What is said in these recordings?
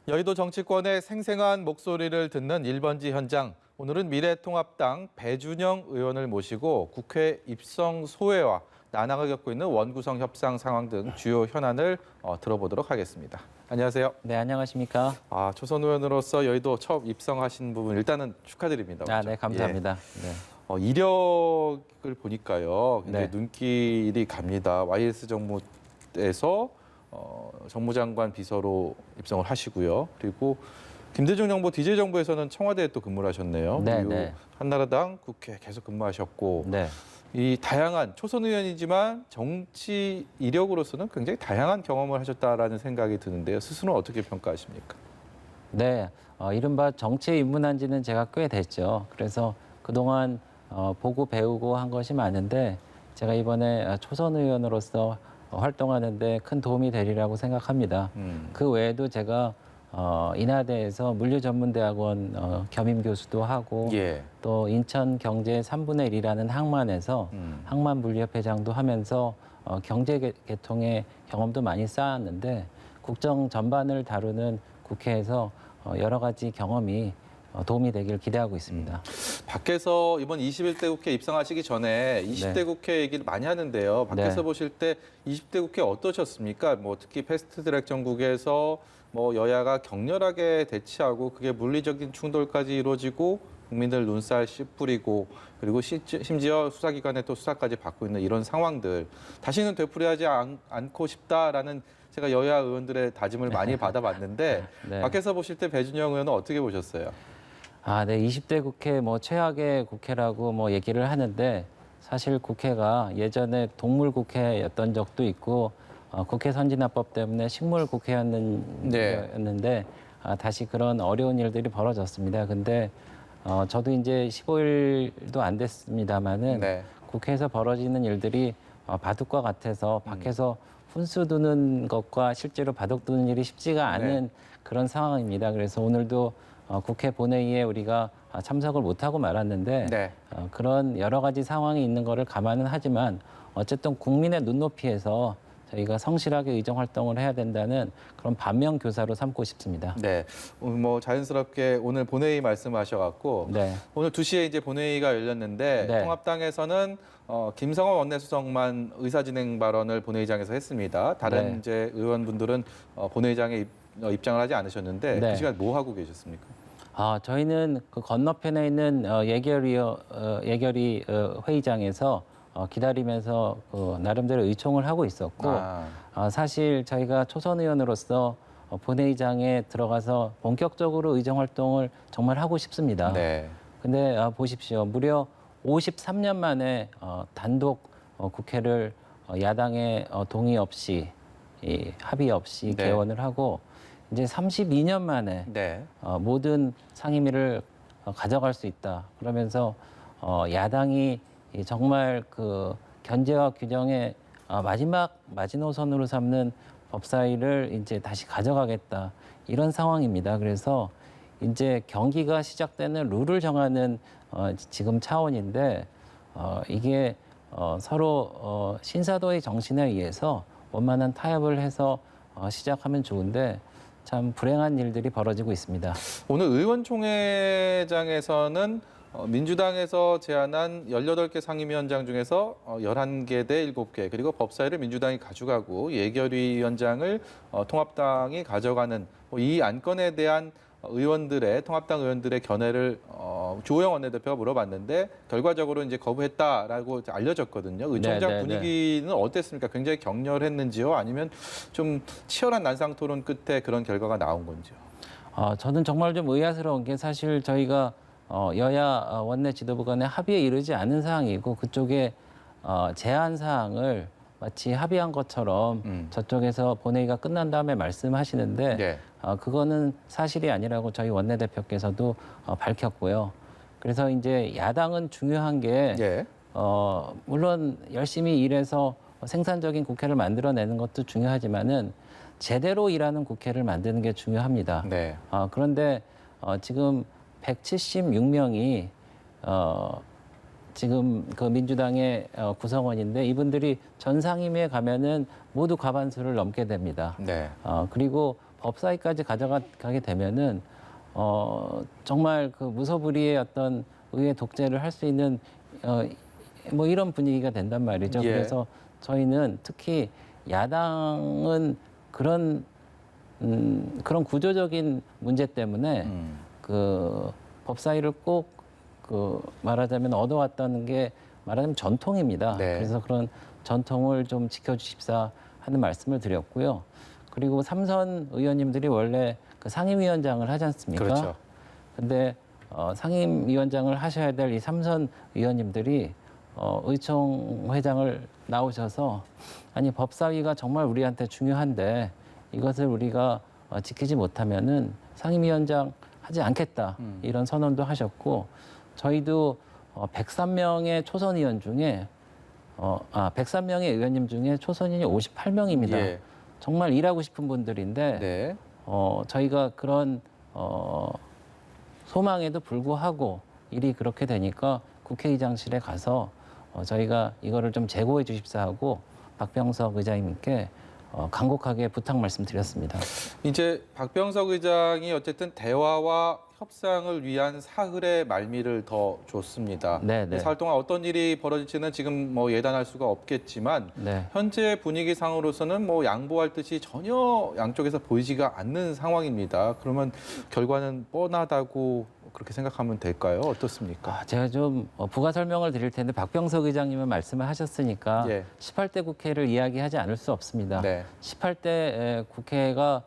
여의도 정치권의 생생한 목소리를 듣는 1번지 현장. 오늘은 미래통합당 배준영 의원을 모시고 국회 입성 소외와 난항을 겪고 있는 원구성 협상 상황 등 주요 현안을 들어보도록 하겠습니다. 안녕하세요. 네, 안녕하십니까? 초선 의원으로서 여의도 처음 입성하신 부분 일단은 축하드립니다. 네, 감사합니다. 네. 이력을 보니까요, 굉장히 네. 눈길이 갑니다. YS 정부에서 정무장관 비서로 입성을 하시고요. 그리고 김대중 정부, DJ 정부에서는 청와대에 또 근무를 하셨네요. 네, 그리고 네. 한나라당 국회 계속 근무하셨고 네. 이 다양한 초선 의원이지만 정치 이력으로서는 굉장히 다양한 경험을 하셨다라는 생각이 드는데요. 스스로는 어떻게 평가하십니까? 네. 이른바 정치에 입문한 지는 제가 꽤 됐죠. 그래서 그동안 보고 배우고 한 것이 많은데 제가 이번에 초선 의원으로서 활동하는데 큰 도움이 되리라고 생각합니다. 그 외에도 제가 인하대에서 물류전문대학원 겸임 교수도 하고 예. 또 인천경제 3분의 1이라는 항만에서 항만물류협회장도 하면서 경제계통의 경험도 많이 쌓았는데 국정 전반을 다루는 국회에서 여러 가지 경험이 도움이 되길 기대하고 있습니다. 밖에서 이번 21대 국회 입성하시기 전에 20대 네. 국회 얘기를 많이 하는데요. 밖에서 네. 보실 때 20대 국회 어떠셨습니까? 특히 패스트트랙 정국에서 여야가 격렬하게 대치하고 그게 물리적인 충돌까지 이루어지고 국민들 눈살 씨뿌리고 그리고 심지어 수사기관에 또 수사까지 받고 있는 이런 상황들 다시는 되풀이하지 않고 싶다라는 제가 여야 의원들의 다짐을 많이 받아봤는데 네. 밖에서 보실 때 배준영 의원은 어떻게 보셨어요? 네, 20대 국회 최악의 국회라고 얘기를 하는데 사실 국회가 예전에 동물 국회였던 적도 있고 국회 선진화법 때문에 식물 국회였는데 다시 그런 어려운 일들이 벌어졌습니다. 근데 저도 이제 15일도 안 됐습니다만은 네. 국회에서 벌어지는 일들이 바둑과 같아서 밖에서 훈수 두는 것과 실제로 바둑 두는 일이 쉽지가 않은 그런 상황입니다. 그래서 오늘도 국회 본회의에 우리가 참석을 못하고 말았는데 네. 그런 여러 가지 상황이 있는 거를 감안은 하지만 어쨌든 국민의 눈높이에서 저희가 성실하게 의정 활동을 해야 된다는 그런 반면 교사로 삼고 싶습니다. 네, 자연스럽게 오늘 본회의 말씀하셔갖고 네. 오늘 2시에 이제 본회의가 열렸는데 네. 통합당에서는 김성원 원내수석만 의사진행 발언을 본회의장에서 했습니다. 다른 네. 이제 의원분들은 본회의장에 입장을 하지 않으셨는데 네. 그 시간 뭐 하고 계셨습니까? 저희는 그 건너편에 있는 예결위 회의장에서 기다리면서 나름대로 의총을 하고 있었고 사실 저희가 초선 의원으로서 본회의장에 들어가서 본격적으로 의정 활동을 정말 하고 싶습니다. 네. 근데 보십시오. 무려 53년 만에 단독 국회를 야당의 동의 없이 합의 없이 네. 개원을 하고 이제 32년 만에 네. 모든 상임위를 가져갈 수 있다. 그러면서 야당이 정말 그 견제와 규정의 마지막 마지노선으로 삼는 법사위를 이제 다시 가져가겠다. 이런 상황입니다. 그래서 이제 경기가 시작되는 룰을 정하는 지금 차원인데 이게 서로 신사도의 정신에 의해서 원만한 타협을 해서 시작하면 좋은데 참 불행한 일들이 벌어지고 있습니다. 오늘 의원총회장에서는 민주당에서 제안한 18개 상임위원장 중에서 11개 대 7개 그리고 법사위를 민주당이 가져가고 예결위원장을 통합당이 가져가는 이 안건에 대한 통합당 의원들의 견해를 주호영 원내대표가 물어봤는데 결과적으로 이제 거부했다라고 알려졌거든요. 의총장 네. 분위기는 어땠습니까? 굉장히 격렬했는지요? 아니면 좀 치열한 난상 토론 끝에 그런 결과가 나온 건지요? 저는 정말 좀 의아스러운 게 사실 저희가 여야 원내 지도부 간에 합의에 이르지 않은 사항이고 그쪽에 제안 사항을 마치 합의한 것처럼 저쪽에서 본회의가 끝난 다음에 말씀하시는데 네. 그거는 사실이 아니라고 저희 원내대표께서도 밝혔고요. 그래서 이제 야당은 중요한 게 예. 물론 열심히 일해서 생산적인 국회를 만들어내는 것도 중요하지만은 제대로 일하는 국회를 만드는 게 중요합니다. 네. 그런데 지금 176명이 지금 그 민주당의 구성원인데 이분들이 전 상임위에 가면은 모두 과반수를 넘게 됩니다. 네. 그리고 법사위까지 가져가게 되면은 정말 그 무소불위의 어떤 의회 독재를 할 수 있는 뭐 이런 분위기가 된단 말이죠. 예. 그래서 저희는 특히 야당은 그런 구조적인 문제 때문에 그 법사위를 꼭 그 말하자면 얻어왔다는 게 말하자면 전통입니다. 네. 그래서 그런 전통을 좀 지켜주십사 하는 말씀을 드렸고요. 그리고 삼선 의원님들이 원래 그 상임위원장을 하지 않습니까? 그렇죠. 근데 상임위원장을 하셔야 될 이 삼선 의원님들이 의총 회장을 나오셔서 아니 법사위가 정말 우리한테 중요한데 이것을 우리가 지키지 못하면은 상임위원장 하지 않겠다 이런 선언도 하셨고 저희도 103명의 초선 의원 중에 103명의 의원님 중에 초선인이 58명입니다. 예. 정말 일하고 싶은 분들인데 네. 저희가 그런 소망에도 불구하고 일이 그렇게 되니까 국회의장실에 가서 저희가 이거를 좀 재고해 주십사 하고 박병석 의장님께 간곡하게 부탁 말씀드렸습니다. 이제 박병석 의장이 어쨌든 대화와 협상을 위한 사흘의 말미를 더 줬습니다. 네, 네. 사흘 동안 어떤 일이 벌어질지는 지금 뭐 예단할 수가 없겠지만 네. 현재 분위기상으로서는 뭐 양보할 뜻이 전혀 양쪽에서 보이지가 않는 상황입니다. 그러면 결과는 뻔하다고 그렇게 생각하면 될까요? 어떻습니까? 제가 좀 부가 설명을 드릴 텐데 박병석 의장님은 말씀을 하셨으니까 예. 18대 국회를 이야기하지 않을 수 없습니다. 네. 18대 국회가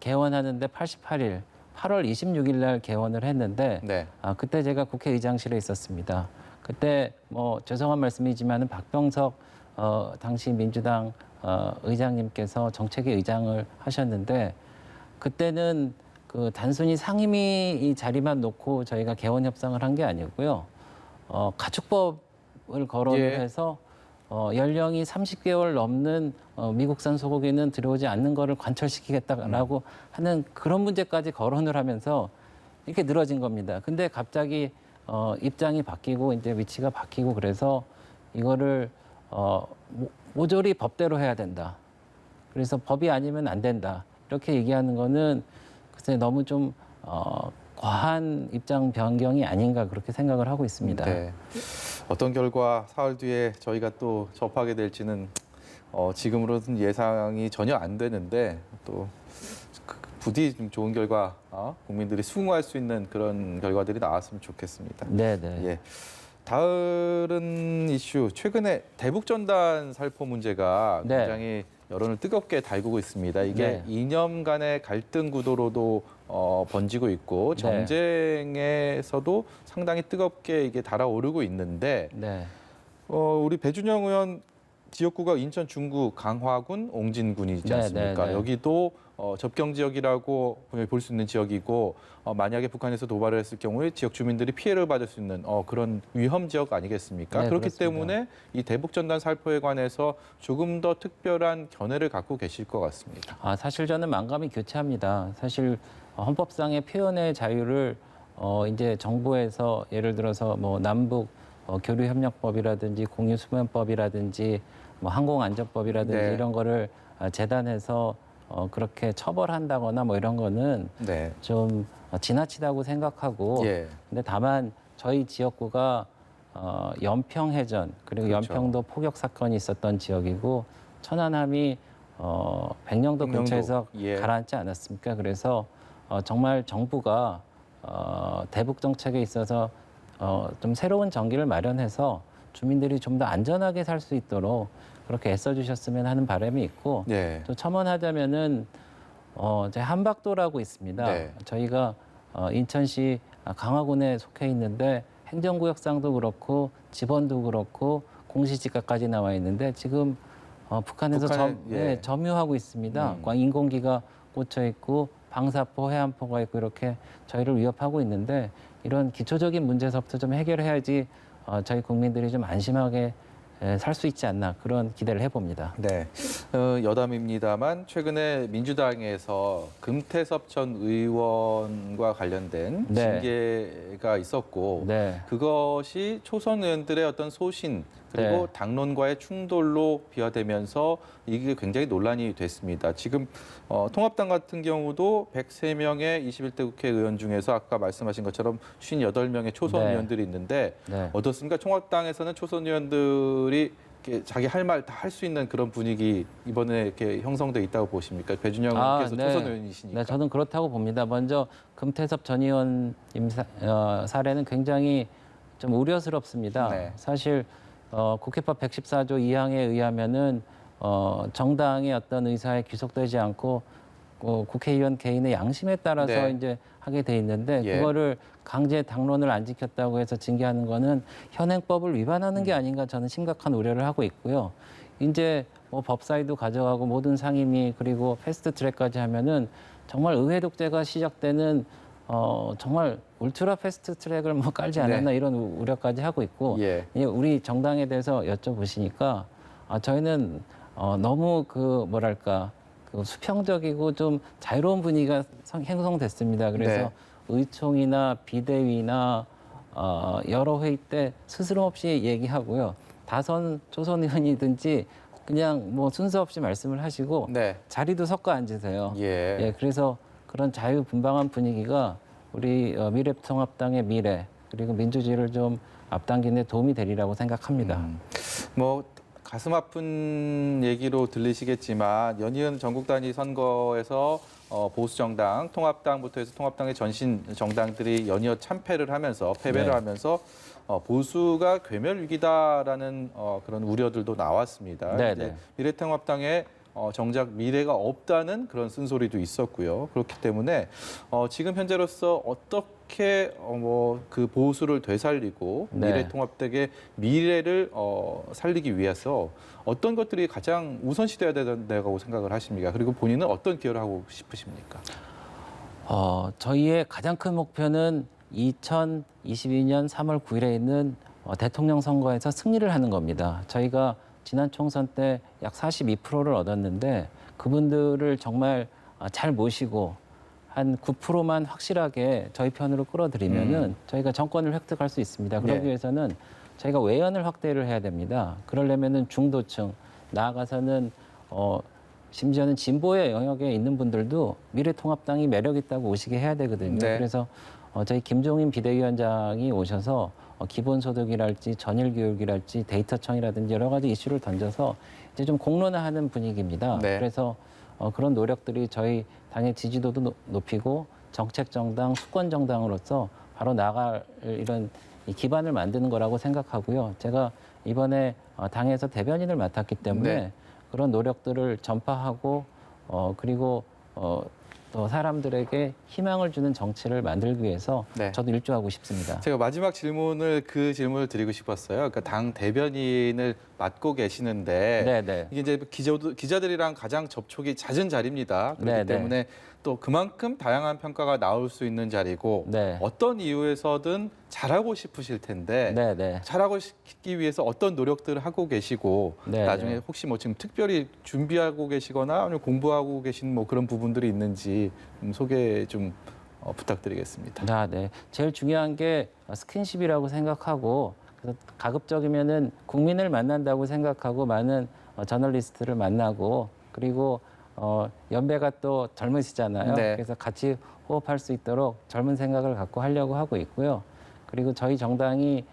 개원하는데 88일 8월 26일 날 개원을 했는데 네. 그때 제가 국회의장실에 있었습니다. 그때 뭐 죄송한 말씀이지만은 박병석 당시 민주당 의장님께서 정책위 의장을 하셨는데 그때는 그 단순히 상임위 이 자리만 놓고 저희가 개원 협상을 한 게 아니고요. 가축법을 거론을 예. 해서 연령이 30개월 넘는 미국산 소고기는 들어오지 않는 거를 관철시키겠다라고 하는 그런 문제까지 거론을 하면서 이렇게 늘어진 겁니다. 근데 갑자기 입장이 바뀌고 이제 위치가 바뀌고 그래서 이거를 모조리 법대로 해야 된다. 그래서 법이 아니면 안 된다. 이렇게 얘기하는 거는 글쎄 너무 좀 과한 입장 변경이 아닌가 그렇게 생각을 하고 있습니다. 네. 어떤 결과 사흘 뒤에 저희가 또 접하게 될지는 지금으로는 예상이 전혀 안 되는데 또 부디 좀 좋은 결과 국민들이 수긍할 수 있는 그런 결과들이 나왔으면 좋겠습니다. 네, 네. 예. 다른 이슈 최근에 대북전단 살포 문제가 네. 굉장히 여론을 뜨겁게 달구고 있습니다. 이게 네. 이념 간의 갈등 구도로도 번지고 있고 네. 정쟁에서도 상당히 뜨겁게 이게 달아오르고 있는데 네. 우리 배준영 의원 지역구가 인천 중구 강화군 옹진군이지 네, 않습니까? 네, 네. 여기도 접경 지역이라고 볼 수 있는 지역이고 만약에 북한에서 도발을 했을 경우에 지역 주민들이 피해를 받을 수 있는 그런 위험 지역 아니겠습니까? 네, 그렇기 그렇습니다. 때문에 이 대북전단 살포에 관해서 조금 더 특별한 견해를 갖고 계실 것 같습니다. 사실 저는 만감이 교차합니다. 사실 헌법상의 표현의 자유를 이제 정부에서 예를 들어서 뭐 남북 교류협력법이라든지 공유수면법이라든지 뭐 항공안전법이라든지 네. 이런 거를 재단해서 그렇게 처벌한다거나 뭐 이런 거는 네. 좀 지나치다고 생각하고 예. 근데 다만 저희 지역구가 연평해전 그리고 그렇죠. 연평도 포격 사건이 있었던 지역이고 천안함이 백령도 근처에서 예. 가라앉지 않았습니까? 그래서 정말 정부가 대북 정책에 있어서 좀 새로운 전기를 마련해서 주민들이 좀 더 안전하게 살 수 있도록 그렇게 애써주셨으면 하는 바람이 있고 네. 또 첨언하자면은 제 한박도라고 있습니다. 네. 저희가 인천시 강화군에 속해 있는데 행정구역상도 그렇고 지번도 그렇고 공시지가까지 나와 있는데 지금 북한에서 북한에, 점유하고 있습니다. 인공기가 꽂혀 있고 방사포, 해안포가 있고 이렇게 저희를 위협하고 있는데 이런 기초적인 문제서부터 좀 해결해야지 저희 국민들이 좀 안심하게 살 수 있지 않나 그런 기대를 해봅니다. 네, 여담입니다만 최근에 민주당에서 금태섭 전 의원과 관련된 네. 징계가 있었고 네. 그것이 초선 의원들의 어떤 소신 그리고 네. 당론과의 충돌로 비화되면서 이게 굉장히 논란이 됐습니다. 지금 통합당 같은 경우도 103명의 21대 국회의원 중에서 아까 말씀하신 것처럼 58명의 초선 네. 의원들이 있는데 네. 어떻습니까? 통합당에서는 초선 의원들이 이렇게 자기 할 말 다 할 수 있는 그런 분위기 이번에 이렇게 형성돼 있다고 보십니까? 배준영 의원께서 네. 초선 의원이시니까. 네, 저는 그렇다고 봅니다. 먼저 금태섭 전 의원 사례는 굉장히 좀 우려스럽습니다. 네. 사실 국회법 114조 2항에 의하면은 정당의 어떤 의사에 귀속되지 않고 국회의원 개인의 양심에 따라서 네. 이제 하게 돼 있는데 예. 그거를 강제 당론을 안 지켰다고 해서 징계하는 거는 현행법을 위반하는 게 아닌가 저는 심각한 우려를 하고 있고요. 이제 뭐 법사위도 가져가고 모든 상임위 그리고 패스트트랙까지 하면은 정말 의회 독재가 시작되는 정말 울트라 패스트트랙을 뭐 깔지 않았나 네. 이런 우려까지 하고 있고 예. 우리 정당에 대해서 여쭤보시니까 저희는 너무 그 뭐랄까 그 수평적이고 좀 자유로운 분위기가 형성됐습니다. 그래서 네. 의총이나 비대위나 여러 회의 때 스스럼 없이 얘기하고요. 다선 초선 의원이든지 그냥 뭐 순서 없이 말씀을 하시고 네. 자리도 섞어 앉으세요. 예. 그래서 그런 자유분방한 분위기가 우리 미래통합당의 미래 그리고 민주주의를 좀 앞당기는 데 도움이 되리라고 생각합니다. 뭐 가슴 아픈 얘기로 들리시겠지만 연이은 전국 단위 선거에서 보수 정당, 통합당부터 해서 통합당의 전신 정당들이 연이어 참패를 하면서 패배를 네. 하면서 보수가 괴멸 위기다라는 그런 우려들도 나왔습니다. 네, 이제 네. 미래통합당에 정작 미래가 없다는 그런 쓴소리도 있었고요. 그렇기 때문에 지금 현재로서 어떻게 뭐 그 보수를 되살리고 네. 미래통합당의 미래를 살리기 위해서 어떤 것들이 가장 우선시돼야 된다고 생각을 하십니까? 그리고 본인은 어떤 기여를 하고 싶으십니까? 저희의 가장 큰 목표는 2022년 3월 9일에 있는 대통령 선거에서 승리를 하는 겁니다. 저희가 지난 총선 때 약 42%를 얻었는데 그분들을 정말 잘 모시고 한 9%만 확실하게 저희 편으로 끌어들이면은 저희가 정권을 획득할 수 있습니다. 그러기 네. 위해서는 저희가 외연을 확대를 해야 됩니다. 그러려면은 중도층 나아가서는 심지어는 진보의 영역에 있는 분들도 미래통합당이 매력 있다고 오시게 해야 되거든요. 네. 그래서 저희 김종인 비대위원장이 오셔서 기본소득이랄지 전일교육이랄지 데이터청이라든지 여러 가지 이슈를 던져서 이제 좀 공론화하는 분위기입니다. 네. 그래서 그런 노력들이 저희 당의 지지도도 높이고 정책정당, 수권정당으로서 바로 나갈 이런 이 기반을 만드는 거라고 생각하고요. 제가 이번에 당에서 대변인을 맡았기 때문에 네. 그런 노력들을 전파하고 그리고 또 사람들에게 희망을 주는 정치를 만들기 위해서 네. 저도 일조하고 싶습니다. 제가 마지막 질문을 드리고 싶었어요. 그러니까 당 대변인을 맡고 계시는데 네네. 이게 이제 기자들이랑 가장 접촉이 잦은 자리입니다. 그렇기 네네. 때문에 또 그만큼 다양한 평가가 나올 수 있는 자리고 네. 어떤 이유에서든 잘하고 싶으실 텐데 네네. 잘하고 싶기 위해서 어떤 노력들을 하고 계시고 네네. 나중에 혹시 뭐 지금 특별히 준비하고 계시거나 아니면 공부하고 계신 뭐 그런 부분들이 있는지 소개 좀 부탁드리겠습니다. 네. 제일 중요한 게 스킨십이라고 생각하고 그래서 가급적이면은 국민을 만난다고 생각하고 많은 저널리스트를 만나고 그리고 연배가 또 젊으시잖아요. 네. 그래서 같이 호흡할 수 있도록 젊은 생각을 갖고 하려고 하고 있고요. 그리고 저희 정당이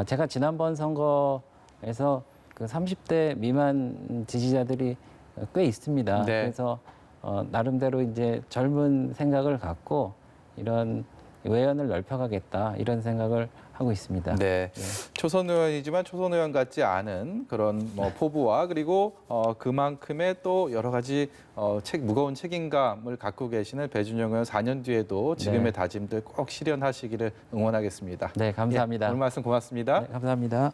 제가 지난번 선거에서 그 30대 미만 지지자들이 꽤 있습니다. 네. 그래서 나름대로 이제 젊은 생각을 갖고 이런 외연을 넓혀가겠다 이런 생각을 하고 있습니다. 네. 초선 의원이지만 초선 의원 같지 않은 그런 뭐 포부와 그리고 그만큼의 또 여러 가지 무거운 책임감을 갖고 계시는 배준영 의원 4년 뒤에도 지금의 네. 다짐들 꼭 실현하시기를 응원하겠습니다. 네, 감사합니다. 오늘 말씀 고맙습니다. 네, 감사합니다.